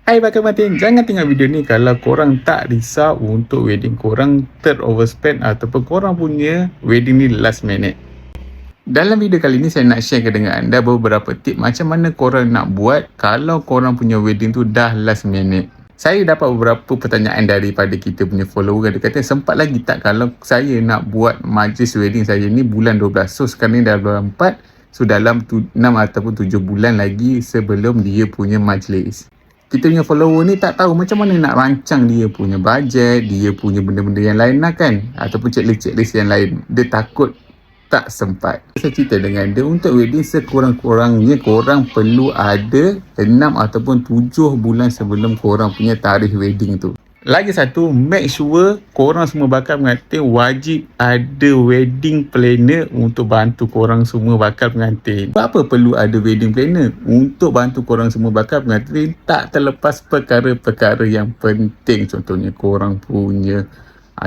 Hai bakal Martin, jangan tengok video ni kalau korang tak risau untuk wedding korang ter-overspend ataupun korang punya wedding ni last minute. Dalam video kali ni saya nak share dengan anda beberapa tip macam mana korang nak buat kalau korang punya wedding tu dah last minute. Saya dapat beberapa pertanyaan daripada kita punya follower. Dia kata sempat lagi tak kalau saya nak buat majlis wedding saya ni bulan 12. So sekarang ni dah bulan 4. So dalam 6 ataupun 7 bulan lagi sebelum dia punya majlis. Kita punya follower ni tak tahu macam mana nak rancang dia punya bajet, dia punya benda-benda yang lain lah kan. Ataupun checklist yang lain. Dia takut tak sempat. Saya cerita dengan dia untuk wedding sekurang-kurangnya korang perlu ada 6 ataupun 7 bulan sebelum korang punya tarikh wedding tu. Lagi satu, make sure korang semua bakal pengantin wajib ada wedding planner untuk bantu korang semua bakal pengantin. Apa perlu ada wedding planner? Untuk bantu korang semua bakal pengantin tak terlepas perkara-perkara yang penting. Contohnya korang punya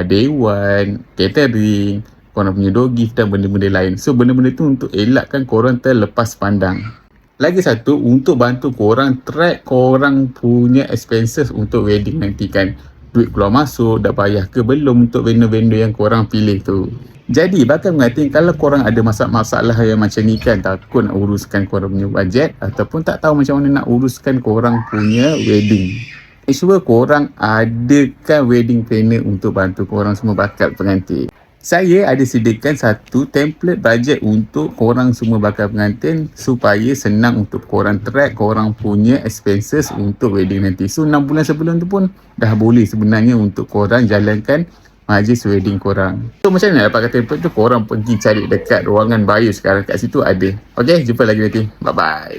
dewan, catering, korang punya door gift dan benda-benda lain. So benda-benda tu untuk elakkan korang terlepas pandang. Lagi satu, untuk bantu korang track korang punya expenses untuk wedding nanti kan. Duit keluar masuk, dah bayar ke belum untuk vendor-vendor yang korang pilih tu. Jadi, bakal mengatiin kalau korang ada masalah yang macam ni kan, takut nak uruskan korang punya bajet ataupun tak tahu macam mana nak uruskan korang punya wedding. Make sure korang adakan wedding planner untuk bantu korang semua bakal pengantin. Saya ada sediakan satu template bajet untuk korang semua bakal pengantin supaya senang untuk korang track korang punya expenses untuk wedding nanti. So 6 bulan sebelum tu pun dah boleh sebenarnya untuk korang jalankan majlis wedding korang. So macam mana dapatkan template tu? Korang pergi cari dekat ruangan bio sekarang, kat situ ada. Okay, jumpa lagi nanti. Bye bye.